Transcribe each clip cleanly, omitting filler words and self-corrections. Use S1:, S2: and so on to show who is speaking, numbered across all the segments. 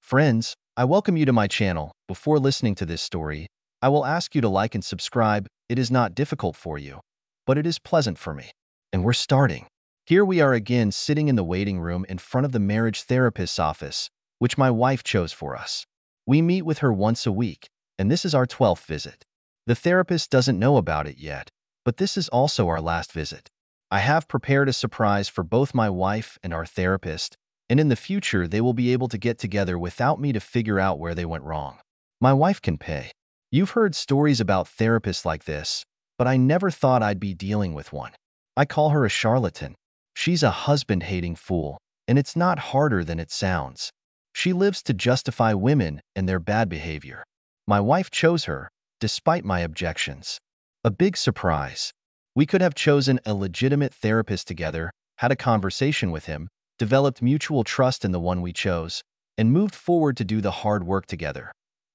S1: Friends, I welcome you to my channel. Before listening to this story, I will ask you to like and subscribe. It is not difficult for you, but it is pleasant for me. And we're starting. Here we are again sitting in the waiting room in front of the marriage therapist's office, which my wife chose for us. We meet with her once a week, and this is our 12th visit. The therapist doesn't know about it yet, but this is also our last visit. I have prepared a surprise for both my wife and our therapist, and in the future they will be able to get together without me to figure out where they went wrong. My wife can pay. You've heard stories about therapists like this, but I never thought I'd be dealing with one. I call her a charlatan. She's a husband-hating fool, and it's not harder than it sounds. She lives to justify women and their bad behavior. My wife chose her, despite my objections. A big surprise. We could have chosen a legitimate therapist together, had a conversation with him, developed mutual trust in the one we chose, and moved forward to do the hard work together.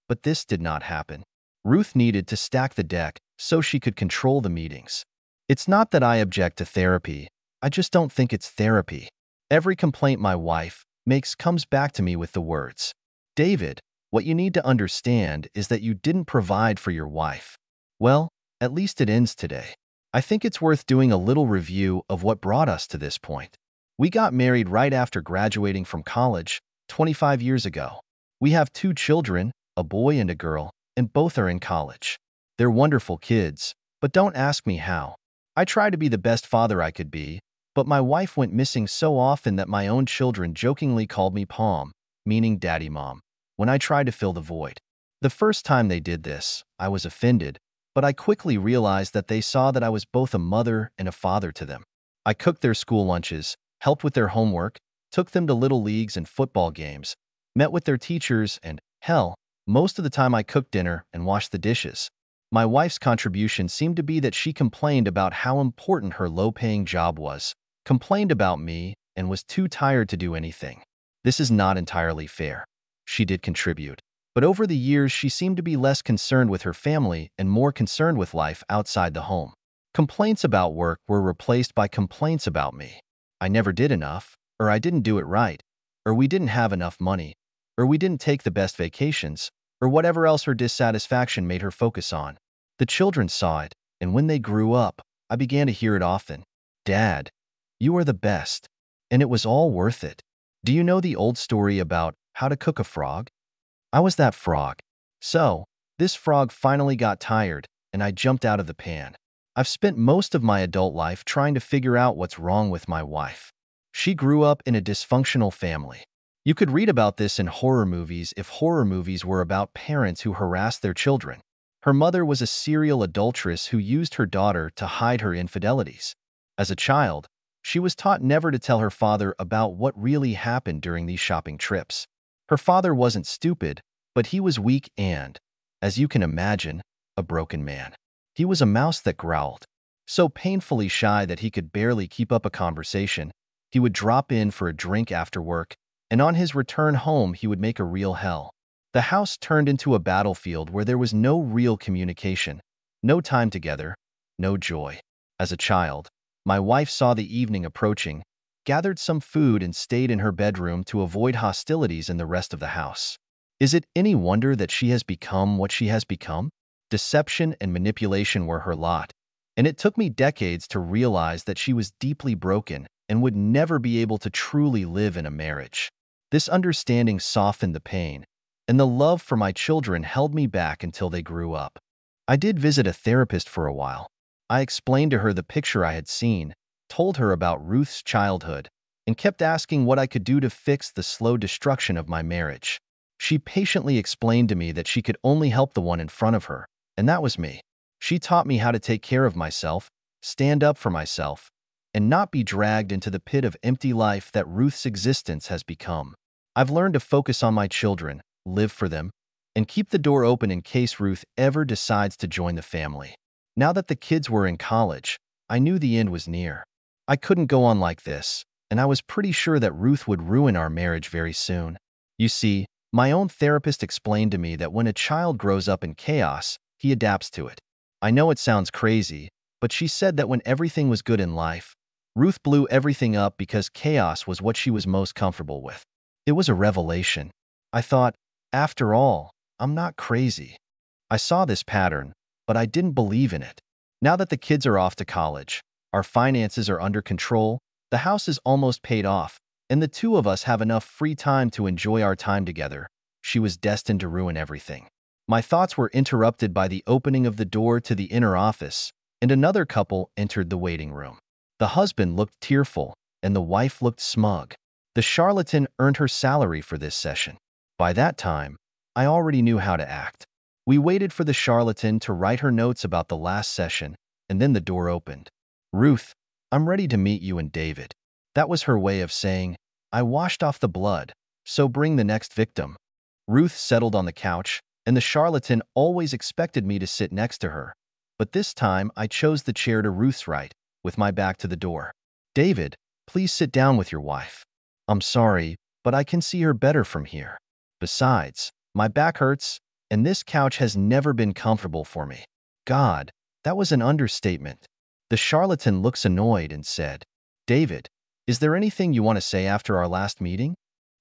S1: But this did not happen. Ruth needed to stack the deck so she could control the meetings. It's not that I object to therapy, I just don't think it's therapy. Every complaint my wife makes comes back to me with the words, "David, what you need to understand is that you didn't provide for your wife." Well, at least it ends today. I think it's worth doing a little review of what brought us to this point. We got married right after graduating from college, 25 years ago. We have 2 children, a boy and a girl, and both are in college. They're wonderful kids, but don't ask me how. I tried to be the best father I could be, but my wife went missing so often that my own children jokingly called me Pom, meaning Daddy Mom, when I tried to fill the void. The first time they did this, I was offended, but I quickly realized that they saw that I was both a mother and a father to them. I cooked their school lunches, helped with their homework, took them to little leagues and football games, met with their teachers, and, hell, most of the time I cooked dinner and washed the dishes. My wife's contribution seemed to be that she complained about how important her low-paying job was, complained about me, and was too tired to do anything. This is not entirely fair. She did contribute, but over the years she seemed to be less concerned with her family and more concerned with life outside the home. Complaints about work were replaced by complaints about me. I never did enough, or I didn't do it right, or we didn't have enough money, or we didn't take the best vacations, or whatever else her dissatisfaction made her focus on. The children saw it, and when they grew up, I began to hear it often. "Dad, you are the best." And it was all worth it. Do you know the old story about how to cook a frog? I was that frog. So, this frog finally got tired, and I jumped out of the pan. I've spent most of my adult life trying to figure out what's wrong with my wife. She grew up in a dysfunctional family. You could read about this in horror movies if horror movies were about parents who harassed their children. Her mother was a serial adulteress who used her daughter to hide her infidelities. As a child, she was taught never to tell her father about what really happened during these shopping trips. Her father wasn't stupid, but he was weak and, as you can imagine, a broken man. He was a mouse that growled. So painfully shy that he could barely keep up a conversation, he would drop in for a drink after work, and on his return home he would make a real hell. The house turned into a battlefield where there was no real communication, no time together, no joy. As a child, my wife saw the evening approaching, gathered some food and stayed in her bedroom to avoid hostilities in the rest of the house. Is it any wonder that she has become what she has become? Deception and manipulation were her lot, and it took me decades to realize that she was deeply broken and would never be able to truly live in a marriage. This understanding softened the pain, and the love for my children held me back until they grew up. I did visit a therapist for a while. I explained to her the picture I had seen, told her about Ruth's childhood, and kept asking what I could do to fix the slow destruction of my marriage. She patiently explained to me that she could only help the one in front of her, and that was me. She taught me how to take care of myself, stand up for myself, and not be dragged into the pit of empty life that Ruth's existence has become. I've learned to focus on my children, live for them, and keep the door open in case Ruth ever decides to join the family. Now that the kids were in college, I knew the end was near. I couldn't go on like this, and I was pretty sure that Ruth would ruin our marriage very soon. You see, my own therapist explained to me that when a child grows up in chaos, he adapts to it. I know it sounds crazy, but she said that when everything was good in life, Ruth blew everything up because chaos was what she was most comfortable with. It was a revelation. I thought, after all, I'm not crazy. I saw this pattern, but I didn't believe in it. Now that the kids are off to college, our finances are under control, the house is almost paid off, and the two of us have enough free time to enjoy our time together, she was destined to ruin everything. My thoughts were interrupted by the opening of the door to the inner office, and another couple entered the waiting room. The husband looked tearful, and the wife looked smug. The charlatan earned her salary for this session. By that time, I already knew how to act. We waited for the charlatan to write her notes about the last session, and then the door opened. "Ruth, I'm ready to meet you and David." That was her way of saying, "I washed off the blood, so bring the next victim." Ruth settled on the couch, and the charlatan always expected me to sit next to her. But this time, I chose the chair to Ruth's right, with my back to the door. "David, please sit down with your wife." "I'm sorry, but I can see her better from here. Besides, my back hurts, and this couch has never been comfortable for me." God, that was an understatement. The charlatan looks annoyed and said, "David, is there anything you want to say after our last meeting?"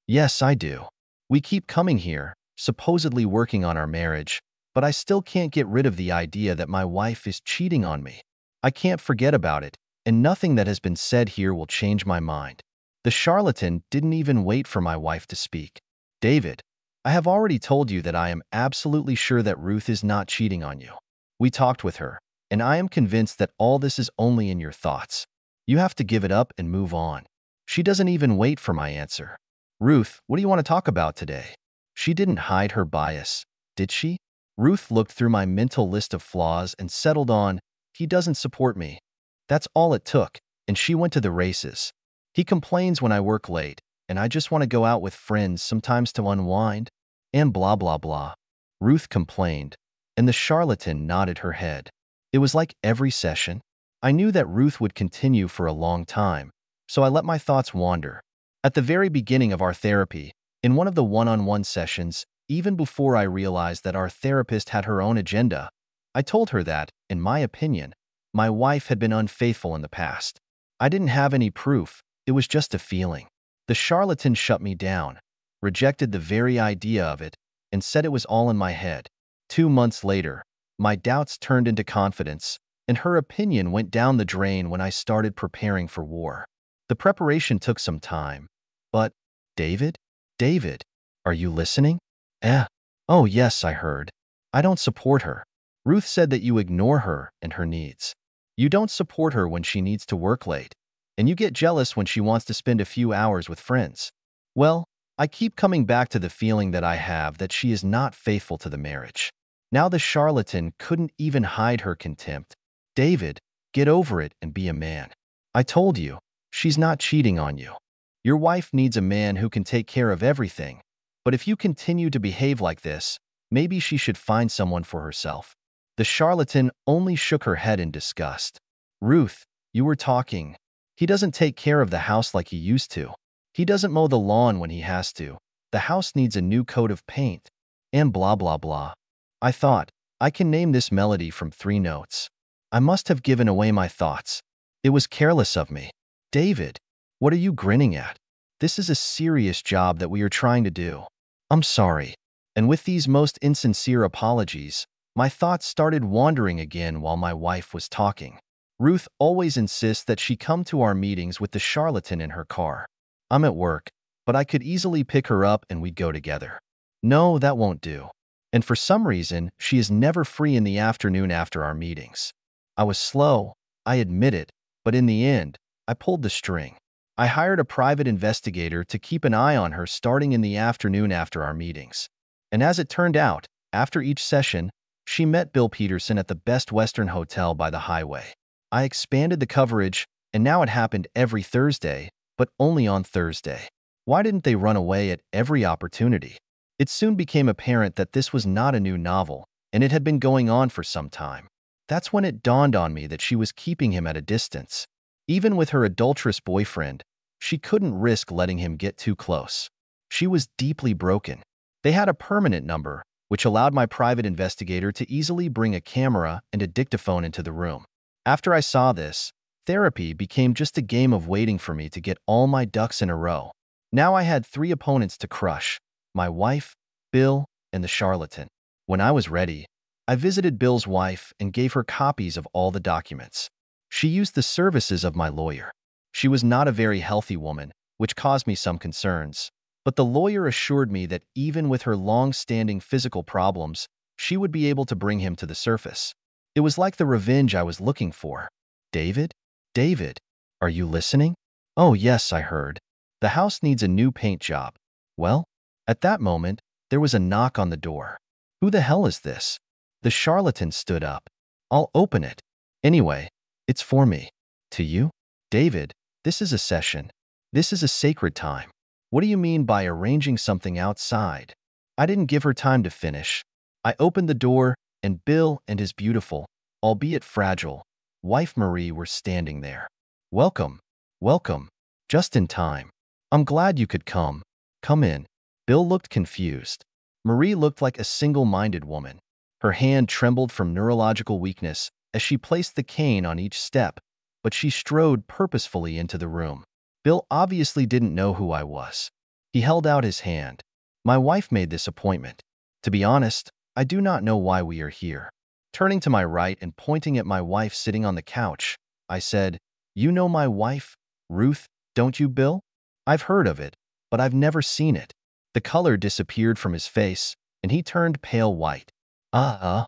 S1: "Yes, I do. We keep coming here, supposedly working on our marriage, but I still can't get rid of the idea that my wife is cheating on me. I can't forget about it, and nothing that has been said here will change my mind." The charlatan didn't even wait for my wife to speak. "David, I have already told you that I am absolutely sure that Ruth is not cheating on you. We talked with her, and I am convinced that all this is only in your thoughts. You have to give it up and move on." She doesn't even wait for my answer. "Ruth, what do you want to talk about today?" She didn't hide her bias, did she? Ruth looked through my mental list of flaws and settled on, "He doesn't support me." That's all it took, and she went to the races. "He complains when I work late, and I just want to go out with friends sometimes to unwind," and blah, blah, blah. Ruth complained, and the charlatan nodded her head. It was like every session. I knew that Ruth would continue for a long time, so I let my thoughts wander. At the very beginning of our therapy, in one of the one-on-one sessions, even before I realized that our therapist had her own agenda, I told her that, in my opinion, my wife had been unfaithful in the past. I didn't have any proof, it was just a feeling. The charlatan shut me down, rejected the very idea of it, and said it was all in my head. 2 months later, my doubts turned into confidence, and her opinion went down the drain when I started preparing for war. The preparation took some time, but, David? David, are you listening? Eh. Oh yes, I heard. I don't support her. Ruth said that you ignore her and her needs. You don't support her when she needs to work late, and you get jealous when she wants to spend a few hours with friends. Well, I keep coming back to the feeling that I have that she is not faithful to the marriage. Now the charlatan couldn't even hide her contempt. "David, get over it and be a man. I told you, she's not cheating on you. Your wife needs a man who can take care of everything, but if you continue to behave like this, maybe she should find someone for herself." The charlatan only shook her head in disgust. "Ruth, you were talking. He doesn't take care of the house like he used to. He doesn't mow the lawn when he has to. The house needs a new coat of paint." And blah, blah, blah. I thought, I can name this melody from 3 notes. I must have given away my thoughts. It was careless of me. "David, what are you grinning at? This is a serious job that we are trying to do. I'm sorry." And with these most insincere apologies, my thoughts started wandering again while my wife was talking. Ruth always insists that she come to our meetings with the charlatan in her car. I'm at work, but I could easily pick her up and we'd go together. No, that won't do. And for some reason, she is never free in the afternoon after our meetings. I was slow, I admit it, but in the end, I pulled the string. I hired a private investigator to keep an eye on her starting in the afternoon after our meetings. And as it turned out, after each session, she met Bill Peterson at the Best Western Hotel by the highway. I expanded the coverage, and now it happened every Thursday, but only on Thursday. Why didn't they run away at every opportunity? It soon became apparent that this was not a new novel, and it had been going on for some time. That's when it dawned on me that she was keeping him at a distance. Even with her adulterous boyfriend, she couldn't risk letting him get too close. She was deeply broken. They had a permanent number, which allowed my private investigator to easily bring a camera and a dictaphone into the room. After I saw this, therapy became just a game of waiting for me to get all my ducks in a row. Now I had 3 opponents to crush, my wife, Bill, and the charlatan. When I was ready, I visited Bill's wife and gave her copies of all the documents. She used the services of my lawyer. She was not a very healthy woman, which caused me some concerns, but the lawyer assured me that even with her long-standing physical problems, she would be able to bring him to the surface. It was like the revenge I was looking for. David? David, are you listening? Oh yes, I heard. The house needs a new paint job. Well, at that moment, there was a knock on the door. Who the hell is this? The charlatan stood up. I'll open it. Anyway, it's for me. To you? David, this is a session. This is a sacred time. What do you mean by arranging something outside? I didn't give her time to finish. I opened the door, and Bill and his beautiful, albeit fragile, wife Marie were standing there. Welcome. Welcome. Just in time. I'm glad you could come. Come in. Bill looked confused. Marie looked like a single-minded woman. Her hand trembled from neurological weakness as she placed the cane on each step, but she strode purposefully into the room. Bill obviously didn't know who I was. He held out his hand. My wife made this appointment. To be honest, I do not know why we are here. Turning to my right and pointing at my wife sitting on the couch, I said, You know my wife, Ruth, don't you, Bill? I've heard of it, but I've never seen it. The color disappeared from his face, and he turned pale white. I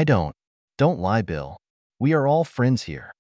S1: don't. Don't lie, Bill. We are all friends here.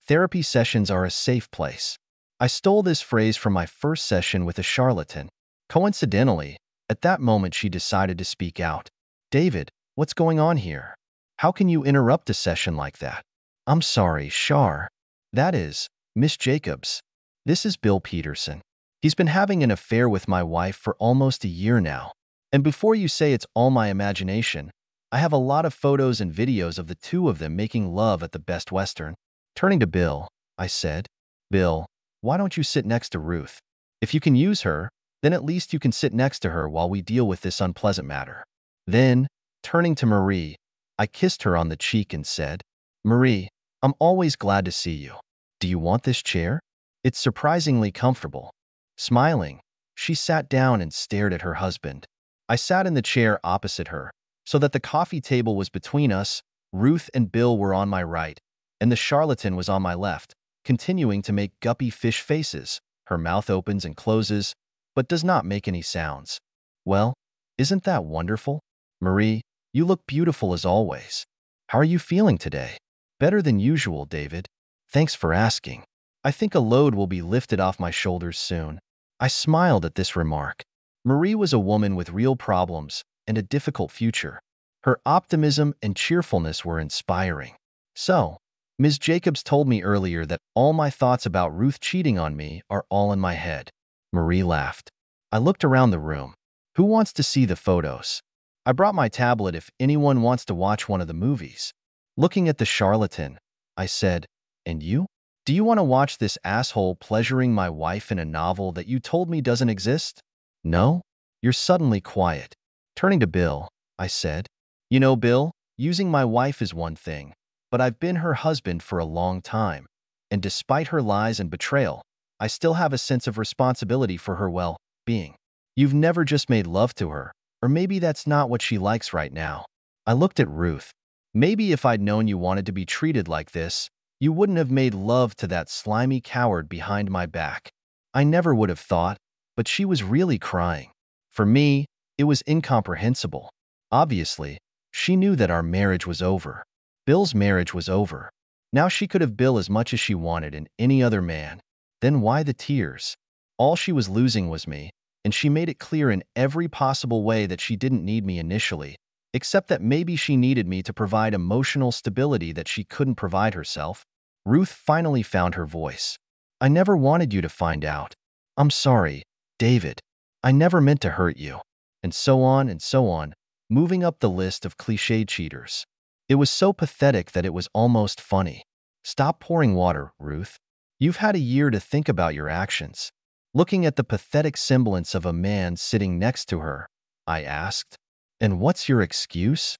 S1: Therapy sessions are a safe place. I stole this phrase from my first session with a charlatan. Coincidentally, at that moment she decided to speak out. David, what's going on here? How can you interrupt a session like that? I'm sorry, Char. That is, Miss Jacobs. This is Bill Peterson. He's been having an affair with my wife for almost a year now. And before you say it's all my imagination, I have a lot of photos and videos of the two of them making love at the Best Western. Turning to Bill, I said, Bill, why don't you sit next to Ruth? If you can use her, then at least you can sit next to her while we deal with this unpleasant matter. Then, turning to Marie, I kissed her on the cheek and said, Marie, I'm always glad to see you. Do you want this chair? It's surprisingly comfortable. Smiling, she sat down and stared at her husband. I sat in the chair opposite her, so that the coffee table was between us. Ruth and Bill were on my right, and the charlatan was on my left, continuing to make guppy fish faces. Her mouth opens and closes, but does not make any sounds. Well, isn't that wonderful? Marie, you look beautiful as always. How are you feeling today? Better than usual, David. Thanks for asking. I think a load will be lifted off my shoulders soon. I smiled at this remark. Marie was a woman with real problems and a difficult future. Her optimism and cheerfulness were inspiring. So, Ms. Jacobs told me earlier that all my thoughts about Ruth cheating on me are all in my head. Marie laughed. I looked around the room. Who wants to see the photos? I brought my tablet if anyone wants to watch one of the movies. Looking at the charlatan, I said, And you? Do you want to watch this asshole pleasuring my wife in a novel that you told me doesn't exist? No? You're suddenly quiet. Turning to Bill, I said, You know, Bill, using my wife is one thing, but I've been her husband for a long time, and despite her lies and betrayal, I still have a sense of responsibility for her well-being. You've never just made love to her, or maybe that's not what she likes right now. I looked at Ruth. Maybe if I'd known you wanted to be treated like this, you wouldn't have made love to that slimy coward behind my back. I never would have thought, but she was really crying. For me, it was incomprehensible. Obviously, she knew that our marriage was over. Bill's marriage was over. Now she could have Bill as much as she wanted in any other man. Then why the tears? All she was losing was me, and she made it clear in every possible way that she didn't need me initially, except that maybe she needed me to provide emotional stability that she couldn't provide herself. Ruth finally found her voice. I never wanted you to find out. I'm sorry, David. I never meant to hurt you. And so on, moving up the list of cliché cheaters. It was so pathetic that it was almost funny. Stop pouring water, Ruth. You've had a year to think about your actions. Looking at the pathetic semblance of a man sitting next to her, I asked, And what's your excuse?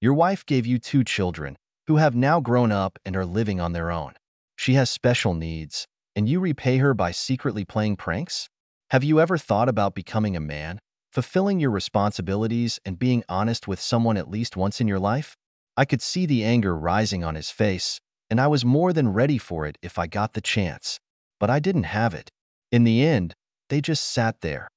S1: Your wife gave you 2 children, who have now grown up and are living on their own. She has special needs, and you repay her by secretly playing pranks? Have you ever thought about becoming a man, fulfilling your responsibilities and being honest with someone at least once in your life? I could see the anger rising on his face, and I was more than ready for it if I got the chance. But I didn't have it. In the end, they just sat there,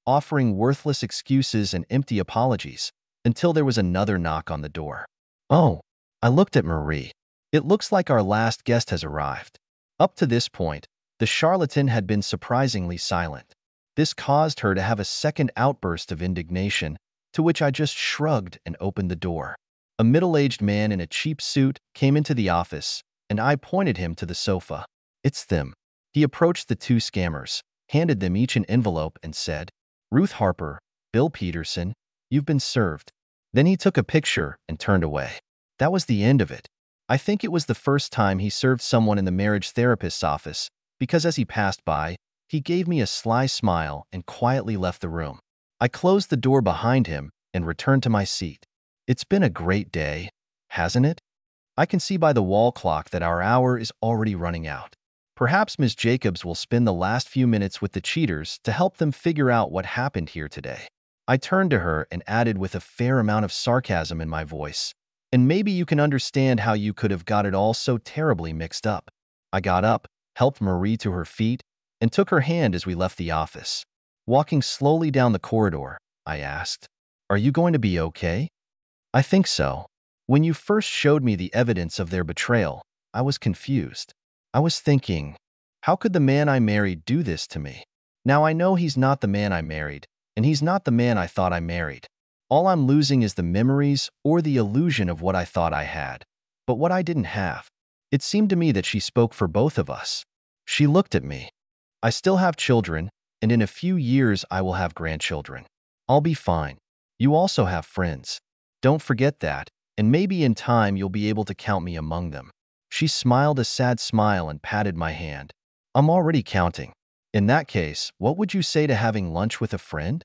S1: offering worthless excuses and empty apologies, until there was another knock on the door. Oh, I looked at Marie. It looks like our last guest has arrived. Up to this point, the charlatan had been surprisingly silent. This caused her to have a second outburst of indignation, to which I just shrugged and opened the door. A middle-aged man in a cheap suit came into the office, and I pointed him to the sofa. It's them. He approached the two scammers, handed them each an envelope, and said, Ruth Harper, Bill Peterson, you've been served. Then he took a picture and turned away. That was the end of it. I think it was the first time he served someone in the marriage therapist's office, because as he passed by, he gave me a sly smile and quietly left the room. I closed the door behind him and returned to my seat. It's been a great day, hasn't it? I can see by the wall clock that our hour is already running out. Perhaps Ms. Jacobs will spend the last few minutes with the cheaters to help them figure out what happened here today. I turned to her and added with a fair amount of sarcasm in my voice, and maybe you can understand how you could have got it all so terribly mixed up. I got up, helped Marie to her feet, and took her hand as we left the office. Walking slowly down the corridor, I asked, Are you going to be okay? I think so. When you first showed me the evidence of their betrayal, I was confused. I was thinking, how could the man I married do this to me? Now I know he's not the man I married, and he's not the man I thought I married. All I'm losing is the memories or the illusion of what I thought I had, but what I didn't have. It seemed to me that she spoke for both of us. She looked at me. I still have children, and in a few years I will have grandchildren. I'll be fine. You also have friends. Don't forget that, and maybe in time you'll be able to count me among them. She smiled a sad smile and patted my hand. I'm already counting. In that case, what would you say to having lunch with a friend?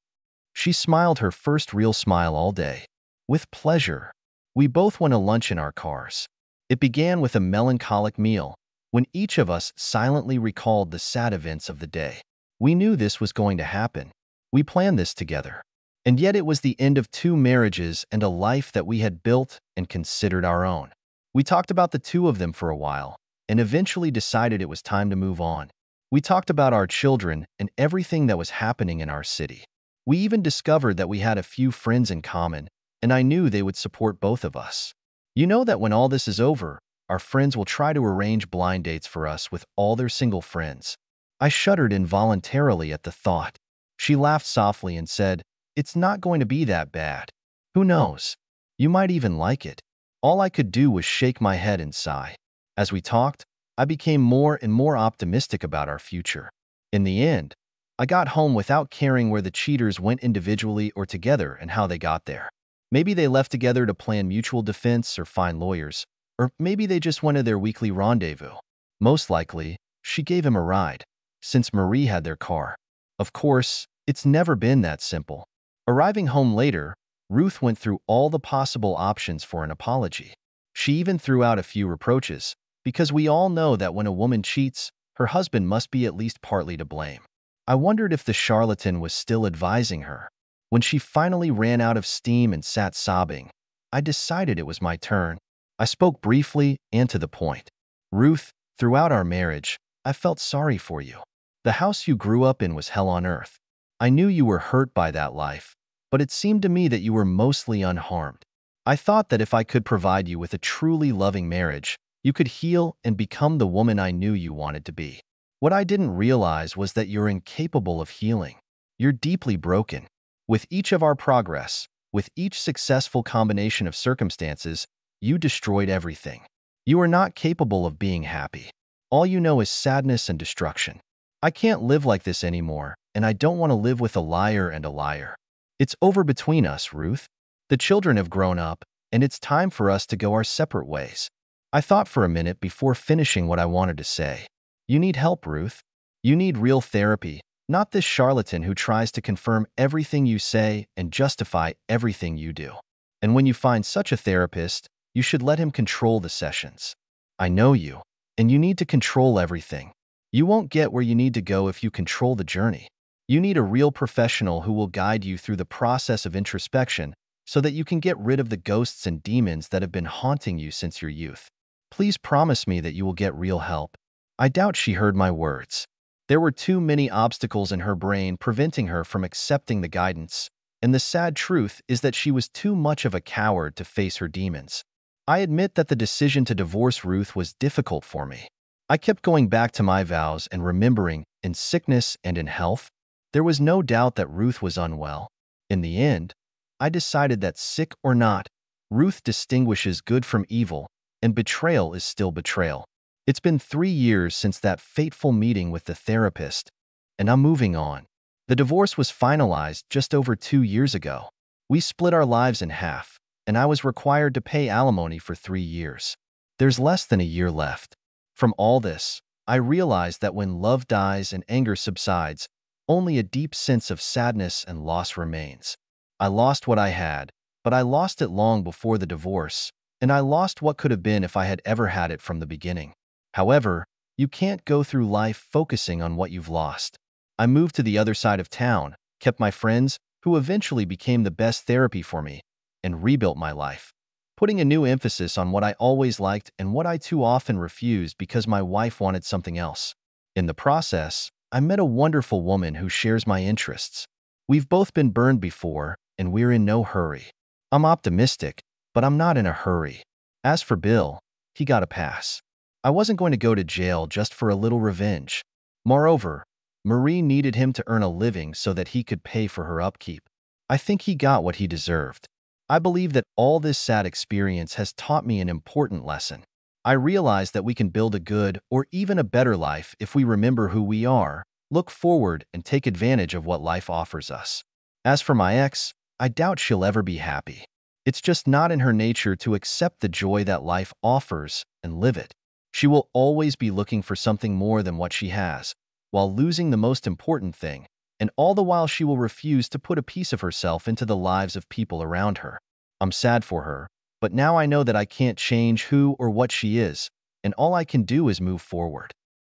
S1: She smiled her first real smile all day. With pleasure. We both went to lunch in our cars. It began with a melancholic meal, when each of us silently recalled the sad events of the day. We knew this was going to happen. We planned this together. And yet it was the end of 2 marriages and a life that we had built and considered our own. We talked about the 2 of them for a while, and eventually decided it was time to move on. We talked about our children and everything that was happening in our city. We even discovered that we had a few friends in common, and I knew they would support both of us. You know that when all this is over, our friends will try to arrange blind dates for us with all their single friends. I shuddered involuntarily at the thought. She laughed softly and said, It's not going to be that bad. Who knows? You might even like it. All I could do was shake my head and sigh. As we talked, I became more and more optimistic about our future. In the end, I got home without caring where the cheaters went individually or together and how they got there. Maybe they left together to plan mutual defense or find lawyers, or maybe they just went to their weekly rendezvous. Most likely, she gave him a ride, since Marie had their car. Of course, it's never been that simple. Arriving home later, Ruth went through all the possible options for an apology. She even threw out a few reproaches, because we all know that when a woman cheats, her husband must be at least partly to blame. I wondered if the charlatan was still advising her. When she finally ran out of steam and sat sobbing, I decided it was my turn. I spoke briefly and to the point. Ruth, throughout our marriage, I felt sorry for you. The house you grew up in was hell on earth. I knew you were hurt by that life, but it seemed to me that you were mostly unharmed. I thought that if I could provide you with a truly loving marriage, you could heal and become the woman I knew you wanted to be. What I didn't realize was that you're incapable of healing. You're deeply broken. With each of our progress, with each successful combination of circumstances, you destroyed everything. You are not capable of being happy. All you know is sadness and destruction. I can't live like this anymore, and I don't want to live with a liar and a liar. It's over between us, Ruth. The children have grown up, and it's time for us to go our separate ways. I thought for a minute before finishing what I wanted to say. You need help, Ruth. You need real therapy, not this charlatan who tries to confirm everything you say and justify everything you do. And when you find such a therapist, you should let him control the sessions. I know you, and you need to control everything. You won't get where you need to go if you control the journey. You need a real professional who will guide you through the process of introspection so that you can get rid of the ghosts and demons that have been haunting you since your youth. Please promise me that you will get real help." I doubt she heard my words. There were too many obstacles in her brain preventing her from accepting the guidance, and the sad truth is that she was too much of a coward to face her demons. I admit that the decision to divorce Ruth was difficult for me. I kept going back to my vows and remembering, in sickness and in health, there was no doubt that Ruth was unwell. In the end, I decided that sick or not, Ruth distinguishes good from evil, and betrayal is still betrayal. It's been 3 years since that fateful meeting with the therapist, and I'm moving on. The divorce was finalized just over 2 years ago. We split our lives in half, and I was required to pay alimony for 3 years. There's less than a year left. From all this, I realized that when love dies and anger subsides, only a deep sense of sadness and loss remains. I lost what I had, but I lost it long before the divorce, and I lost what could have been if I had ever had it from the beginning. However, you can't go through life focusing on what you've lost. I moved to the other side of town, kept my friends, who eventually became the best therapy for me, and rebuilt my life, putting a new emphasis on what I always liked and what I too often refused because my wife wanted something else. In the process, I met a wonderful woman who shares my interests. We've both been burned before, and we're in no hurry. I'm optimistic, but I'm not in a hurry. As for Bill, he got a pass. I wasn't going to go to jail just for a little revenge. Moreover, Marie needed him to earn a living so that he could pay for her upkeep. I think he got what he deserved. I believe that all this sad experience has taught me an important lesson. I realize that we can build a good or even a better life if we remember who we are, look forward, and take advantage of what life offers us. As for my ex, I doubt she'll ever be happy. It's just not in her nature to accept the joy that life offers and live it. She will always be looking for something more than what she has, while losing the most important thing, and all the while she will refuse to put a piece of herself into the lives of people around her. I'm sad for her, but now I know that I can't change who or what she is, and all I can do is move forward.